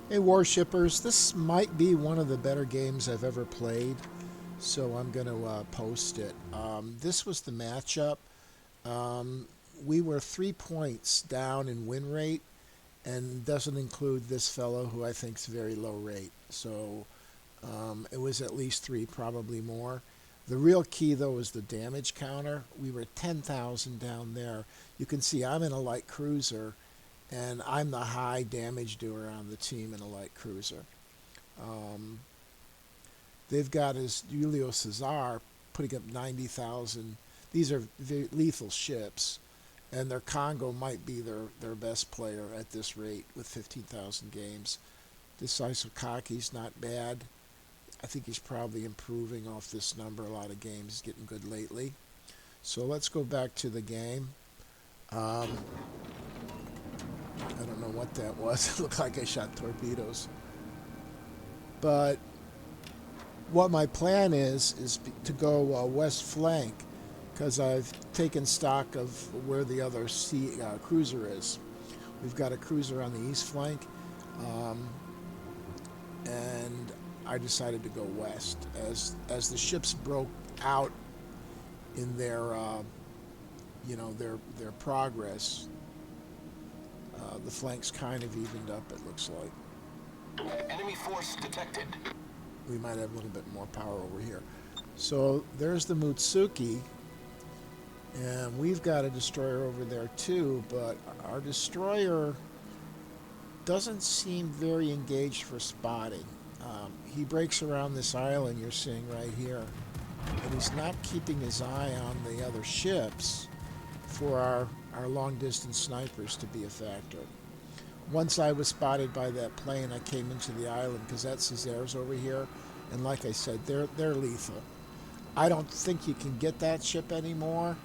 Hey Warshippers, this might be one of the better games I've ever played, so I'm going to post it. This was the matchup. Um, we were 3 points down in win rate, and doesn't include this fellow who I think is very low rate. So it was at least three, probably more. The real key, though, is the damage counter. We were 10,000 down there. You can see I'm in a light cruiser, and I'm the high damage doer on the team in a light cruiser. Um, they've got his Julio Cesar putting up 90,000. These are very lethal ships, and their Congo might be their best player at this rate with 15,000 games. This Isokaki's not bad. I think he's probably improving off this number. A lot of games, he's getting good lately. So let's go back to the game. Um, I don't know what that was. It looked like I shot torpedoes. But what my plan is to go west flank because I've taken stock of where the other cruiser is. We've got a cruiser on the east flank, um, and I decided to go west as the ships broke out in their progress. The flanks kind of evened up. It looks like Enemy force detected. we might have a little bit more power over here. So there's the Mutsuki, and we've got a destroyer over there too, but our destroyer doesn't seem very engaged for spotting. He breaks around this island you're seeing right here, and he's not keeping his eye on the other ships for our long-distance snipers to be a factor. Once I was spotted by that plane, I came into the island because that Cesar's over here, and like I said, they're lethal. I don't think you can get that ship anymore,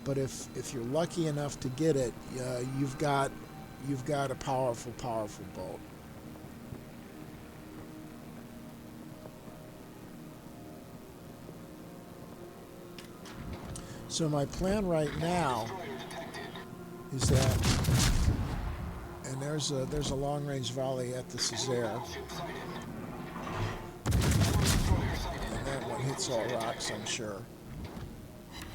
but if you're lucky enough to get it, you've got a powerful boat. So my plan right now is that, and there's a long range volley at the Cesar, and that one hits all rocks, I'm sure.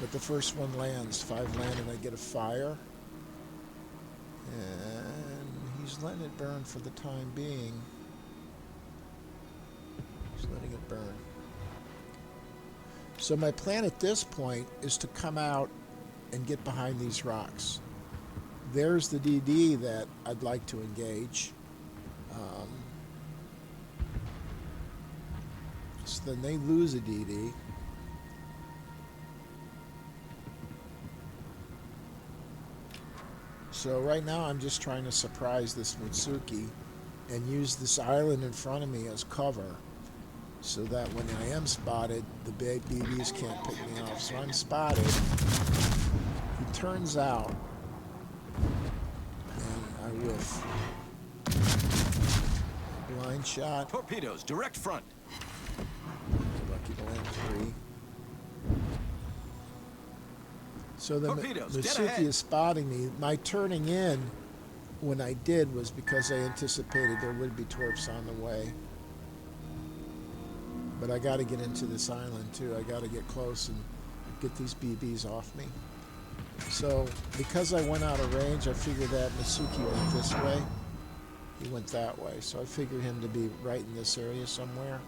But the first one lands, 5 land, and I get a fire. And he's letting it burn for the time being. He's letting it burn. So my plan at this point is to come out and get behind these rocks. There's the DD that I'd like to engage. So then they lose a DD. So right now I'm just trying to surprise this Mutsuki and use this island in front of me as cover so that when I am spotted, the big BBs can't pick me off. So I'm spotted. He turns out, and I whiff. Blind shot. Torpedoes, direct front. Lucky to land 3. So the Mutsuki is spotting me. My turning in when I did was because I anticipated there would be torps on the way. But I got to get into this island too. I got to get close and get these BBs off me. So because I went out of range, I figured that Mutsuki went this way. He went that way. So I figured him to be right in this area somewhere.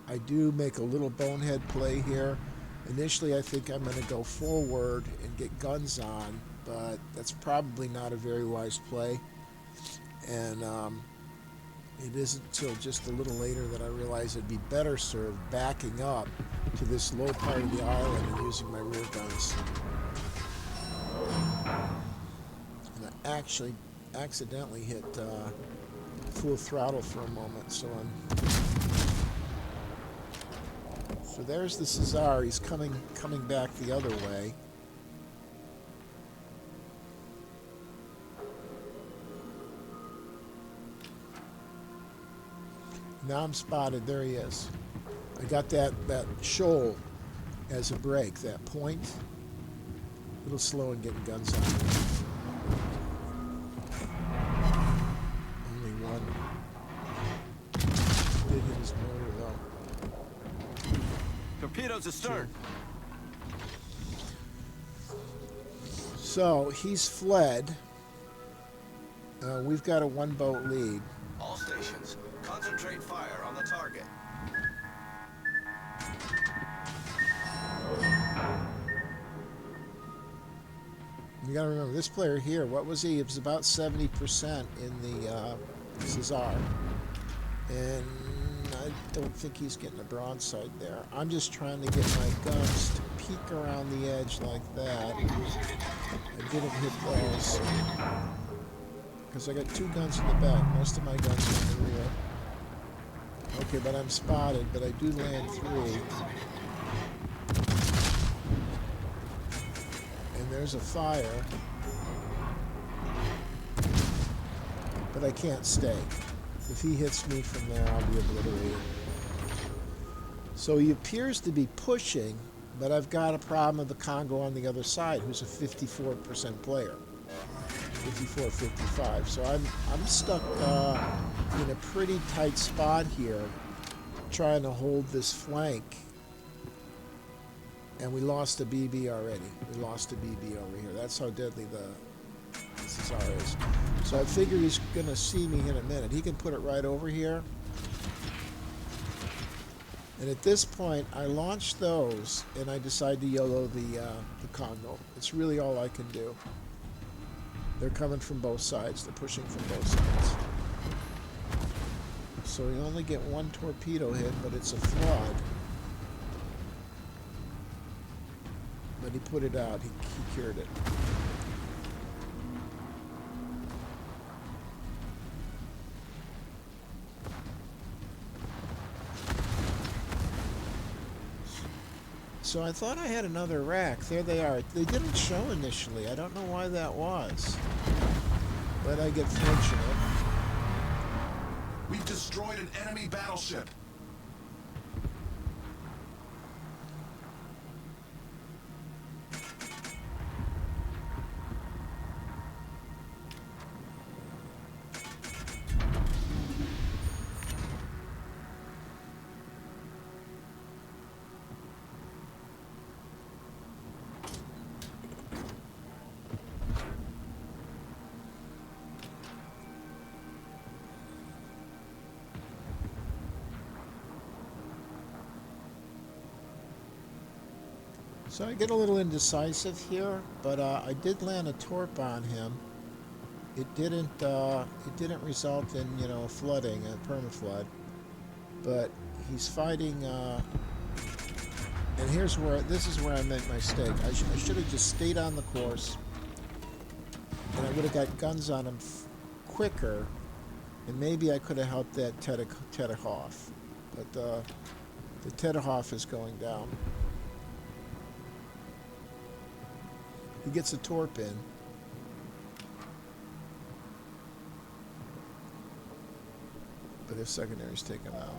I do make a little bonehead play here. Initially, I think I'm going to go forward and get guns on, but that's probably not a very wise play. And it isn't until just a little later that I realize it'd be better served backing up to this low part of the island and using my rear guns. And I actually accidentally hit full throttle for a moment, so there's the Cesar. He's coming back the other way. Now I'm spotted. There he is. I got that shoal as a break. That point. A little slow in getting guns on. Only one. Did hit his motor though. Torpedoes astern. So he's fled. We've got a one-boat lead. All stations, concentrate fire on the target. You gotta remember, this player here, what was he? It was about 70% in the Cesar. And I don't think he's getting a broadside there. I'm just trying to get my guns to peek around the edge like that. I didn't hit those. Because I got two guns in the back. Most of my guns are in the rear. Okay, but I'm spotted, but I do land three. And there's a fire. But I can't stay. If he hits me from there, I'll be obliterated. So he appears to be pushing, but I've got a problem with the Congo on the other side, who's a 54% player. 54, 55. So I'm stuck in a pretty tight spot here, trying to hold this flank. And we lost a BB already. We lost a BB over here. That's how deadly the Cesar is. So I figure he's going to see me in a minute. He can put it right over here. And at this point, I launch those, and I decide to YOLO the Congo. It's really all I can do. They're coming from both sides. They're pushing from both sides. So we only get one torpedo hit, but it's a flood. But he put it out. He cured it. So I thought I had another rack. There they are. They didn't show initially. I don't know why that was. But I get fortunate. We've destroyed an enemy battleship. So I get a little indecisive here, but I did land a torp on him. It didn't result in, you know, flooding, a permaflood. But he's fighting, and this is where I made my mistake. I should have just stayed on the course, and I would have got guns on him quicker, and maybe I could have helped that Tedderhoff. But the Tedderhoff is going down. He gets a torp in. But his secondary's taken out.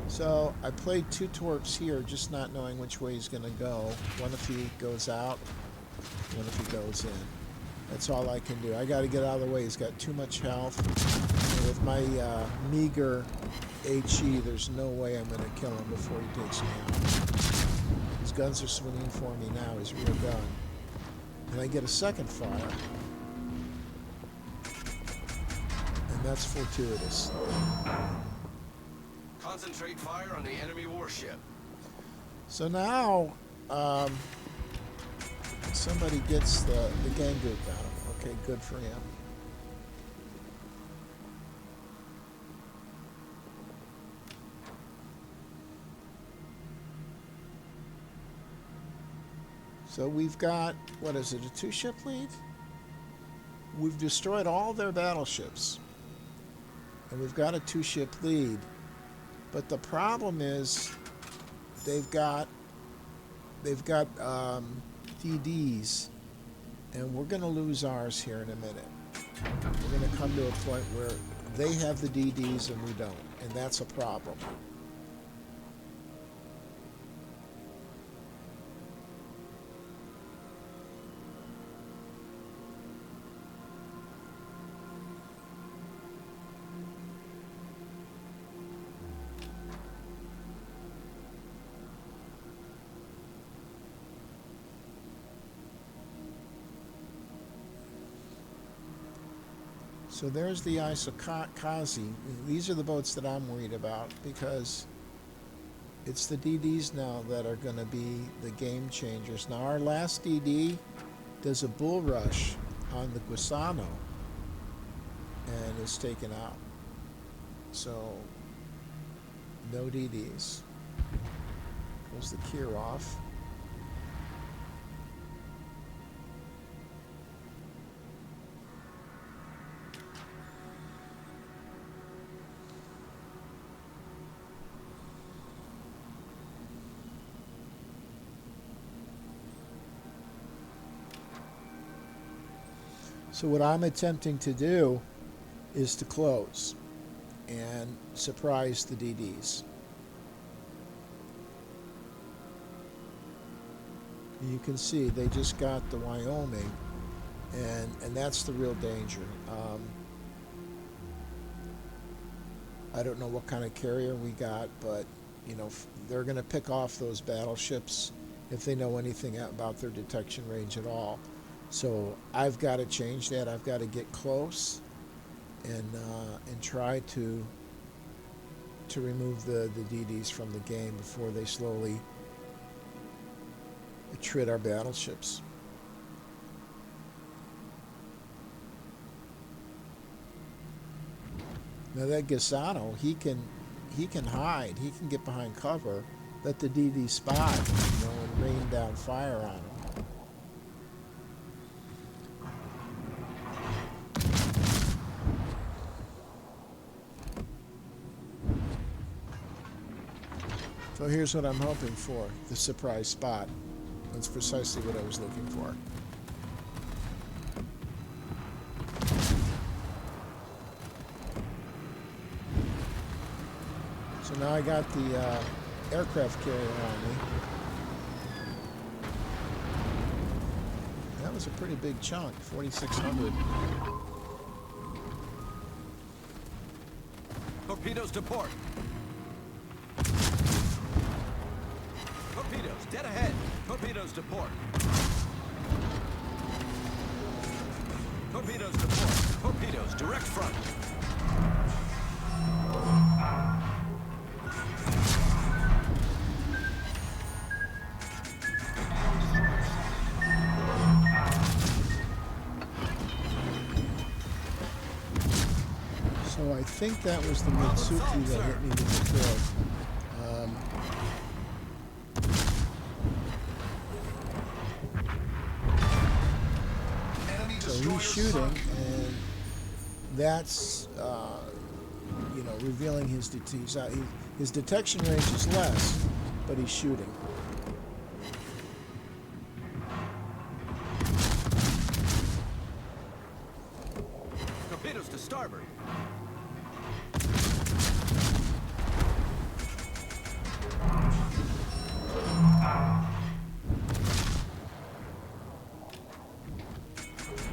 So I played two torps here, just not knowing which way he's going to go. One if he goes out, one if he goes in. That's all I can do. I got to get out of the way. He's got too much health. And with my meager HE, there's no way I'm going to kill him before he takes me out. His guns are swinging for me now, his rear gun. And I get a second fire. And that's fortuitous. Concentrate fire on the enemy warship. So now, somebody gets the Ganguit down. Okay, good for him. So we've got, what is it, a two-ship lead? We've destroyed all their battleships. And we've got a two-ship lead. But the problem is they've got DDs, and we're going to lose ours here in a minute. We're going to come to a point where they have the DDs and we don't, and that's a problem. So there's the Isokazi. These are the boats that I'm worried about because it's the DDs now that are going to be the game changers. Now our last DD does a bull rush on the Guisano and is taken out. So no DDs. Pulls the Kier off. So what I'm attempting to do is to close and surprise the DDs. You can see they just got the Wyoming, and that's the real danger. I don't know what kind of carrier we got, but you know they're going to pick off those battleships if they know anything about their detection range at all. So I've got to change that. I've got to get close and try to remove the DDs from the game before they slowly trid our battleships. Now that Gisano, he can hide. He can get behind cover, let the DD spot, and rain down fire on him. So here's what I'm hoping for, the surprise spot. That's precisely what I was looking for. So now I got the aircraft carrier on me. That was a pretty big chunk, 4,600. Torpedoes to port. Torpedoes, dead ahead. Torpedoes to port. Torpedoes to port. Torpedoes, direct front. So I think that was the Mitsuki that hit me with the kill. So he's shooting, and that's revealing his his detection range is less, but he's shooting. Torpedoes to starboard.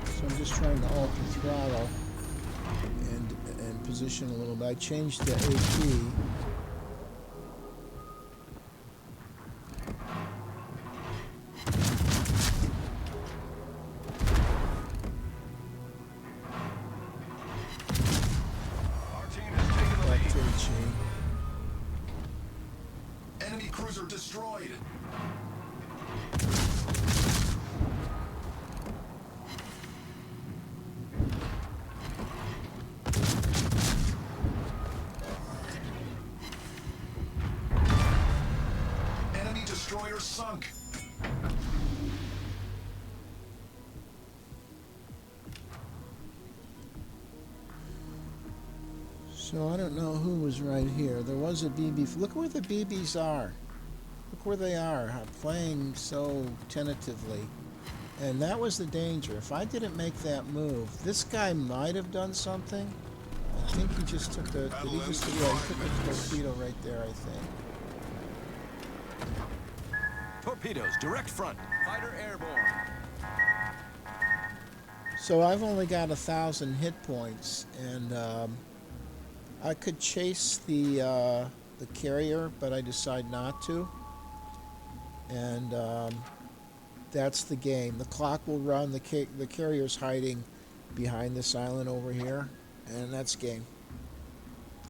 So I'm just trying to alter throttle and position a little bit. I changed the AP. Our team has taken the Back lead. to HE. Enemy cruiser destroyed. Enemy destroyer sunk. So I don't know who was right here. There was a BB. Look where the BBs are. Look where they are, playing so tentatively. And that was the danger. If I didn't make that move, this guy might have done something. I think he just took the. Did he just? Yeah, he took the torpedo right there, I think. Torpedoes, direct front. Fighter airborne. So I've only got 1,000 hit points, and I could chase the carrier, but I decide not to. And that's the game. The clock will run. The carrier's hiding behind this island over here, and that's game.